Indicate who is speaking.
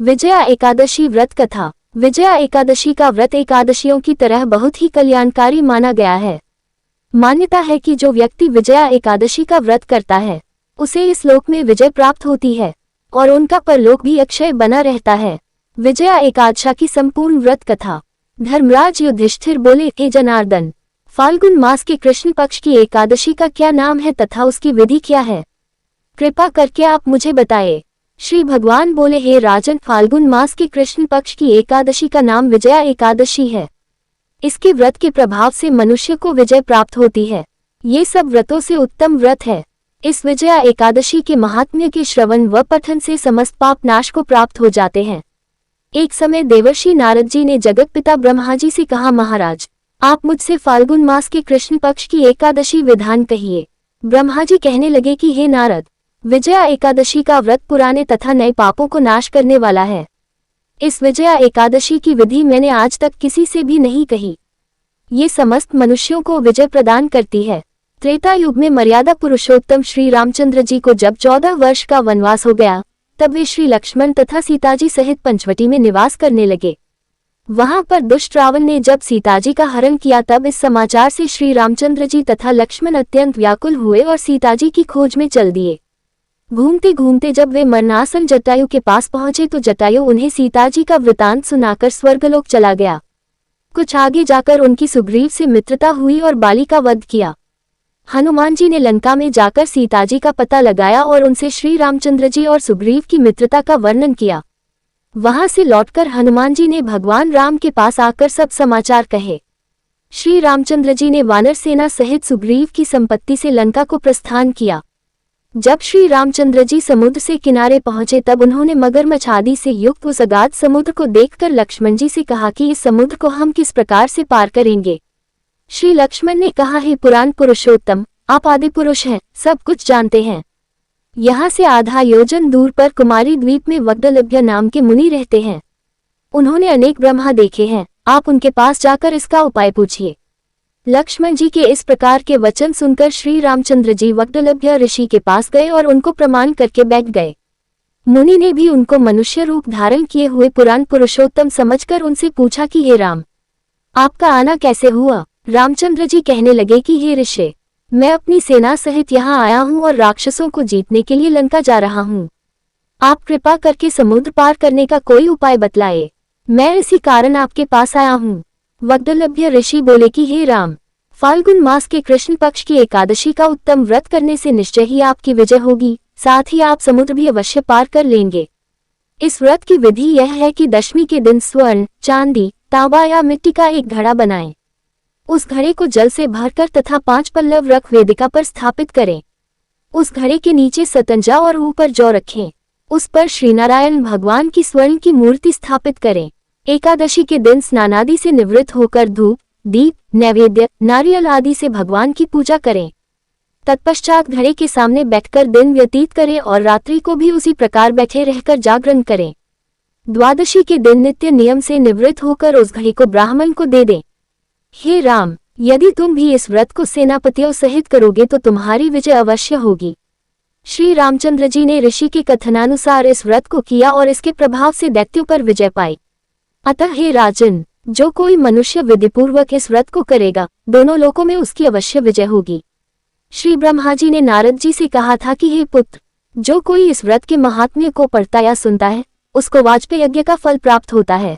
Speaker 1: विजया एकादशी व्रत कथा। विजया एकादशी का व्रत एकादशियों की तरह बहुत ही कल्याणकारी माना गया है। मान्यता है कि जो व्यक्ति विजया एकादशी का व्रत करता है उसे इस लोक में विजय प्राप्त होती है और उनका परलोक भी अक्षय बना रहता है। विजया एकादशी की संपूर्ण व्रत कथा। धर्मराज युधिष्ठिर बोले, हे जनार्दन, फाल्गुन मास के कृष्ण पक्ष की एकादशी का क्या नाम है तथा उसकी विधि क्या है? कृपा करके आप मुझे बताएं। श्री भगवान बोले, हे राजन, फाल्गुन मास के कृष्ण पक्ष की एकादशी का नाम विजया एकादशी है। इसके व्रत के प्रभाव से मनुष्य को विजय प्राप्त होती है। ये सब व्रतों से उत्तम व्रत है। इस विजया एकादशी के महात्म्य के श्रवण व पठन से समस्त पाप नाश को प्राप्त हो जाते हैं। एक समय देवर्षि नारद जी ने जगत पिता ब्रह्मा जी से कहा, महाराज, आप मुझसे फाल्गुन मास के कृष्ण पक्ष की एकादशी विधान कहिए। ब्रह्मा जी कहने लगे कि हे नारद, विजया एकादशी का व्रत पुराने तथा नए पापों को नाश करने वाला है। इस विजया एकादशी की विधि मैंने आज तक किसी से भी नहीं कही। ये समस्त मनुष्यों को विजय प्रदान करती है। त्रेता युग में मर्यादा पुरुषोत्तम श्री रामचंद्र जी को जब 14 वर्ष का वनवास हो गया, तब वे श्री लक्ष्मण तथा सीताजी सहित पंचवटी में निवास करने लगे। वहां पर दुष्ट रावण ने जब सीताजी का हरण किया, तब इस समाचार से श्री रामचंद्र जी तथा लक्ष्मण अत्यंत व्याकुल हुए और सीताजी की खोज में चल दिए। घूमते घूमते जब वे मरणासन जटायु के पास पहुंचे तो जटायु उन्हें सीताजी का वृतांत सुनाकर स्वर्गलोक चला गया। कुछ आगे जाकर उनकी सुग्रीव से मित्रता हुई और बाली का वध किया। हनुमान जी ने लंका में जाकर सीताजी का पता लगाया और उनसे श्री रामचंद्र जी और सुग्रीव की मित्रता का वर्णन किया। वहां से लौटकर हनुमान जी ने भगवान राम के पास आकर सब समाचार कहे। श्री रामचंद्र जी ने वानर सेना सहित सुग्रीव की संपत्ति से लंका को प्रस्थान किया। जब श्री रामचंद्र जी समुद्र से किनारे पहुंचे, तब उन्होंने मगरमच्छ आदि से युक्त उस अगाध समुद्र को देखकर लक्ष्मण जी से कहा कि इस समुद्र को हम किस प्रकार से पार करेंगे? श्री लक्ष्मण ने कहा, हे पुराण पुरुषोत्तम, आप आदि पुरुष हैं, सब कुछ जानते हैं। यहाँ से आधा योजन दूर पर कुमारी द्वीप में वग्दलभ्य नाम के मुनि रहते हैं। उन्होंने अनेक ब्रह्मा देखे हैं, आप उनके पास जाकर इसका उपाय पूछिए। लक्ष्मण जी के इस प्रकार के वचन सुनकर श्री रामचंद्र जी वग्दलभ्य ऋषि के पास गए और उनको प्रणाम करके बैठ गए। मुनि ने भी उनको मनुष्य रूप धारण किए हुए पुराण पुरुषोत्तम समझकर उनसे पूछा कि हे राम, आपका आना कैसे हुआ? रामचंद्र जी कहने लगे कि हे ऋषि, मैं अपनी सेना सहित यहाँ आया हूँ और राक्षसों को जीतने के लिए लंका जा रहा हूँ। आप कृपा करके समुद्र पार करने का कोई उपाय बतलाए, मैं इसी कारण आपके पास आया हूँ। वग्दलभ्य ऋषि बोले कि हे राम, फाल्गुन मास के कृष्ण पक्ष की एकादशी का उत्तम व्रत करने से निश्चय ही आपकी विजय होगी, साथ ही आप समुद्र भी अवश्य पार कर लेंगे। इस व्रत की विधि यह है कि दशमी के दिन स्वर्ण, चांदी, तांबा या मिट्टी का एक घड़ा बनाएं। उस घड़े को जल से भरकर तथा 5 पल्लव रख वेदिका पर स्थापित करें। उस घड़े के नीचे सतंजा और ऊपर जौ रखें। उस पर श्रीनारायण भगवान की स्वर्ण की मूर्ति स्थापित करें। एकादशी के दिन स्नानादि से निवृत्त होकर धूप, दीप, नैवेद्य, नारियल आदि से भगवान की पूजा करें। तत्पश्चात घड़े के सामने बैठकर दिन व्यतीत करें और रात्रि को भी उसी प्रकार बैठे रहकर जागरण करें। द्वादशी के दिन नित्य नियम से निवृत्त होकर उस घड़े को ब्राह्मण को दे दें। हे राम, यदि तुम भी इस व्रत को सेनापतियों सहित करोगे तो तुम्हारी विजय अवश्य होगी। श्री रामचंद्र जी ने ऋषि के कथनानुसार इस व्रत को किया और इसके प्रभाव से दैत्यों पर विजय पाई। अतः हे राजन, जो कोई मनुष्य विधिपूर्वक इस व्रत को करेगा, दोनों लोकों में उसकी अवश्य विजय होगी। श्री ब्रह्मा जी ने नारद जी से कहा था कि हे पुत्र, जो कोई इस व्रत के महात्म्य को पढ़ता या सुनता है, उसको वाजपेय यज्ञ का फल प्राप्त होता है।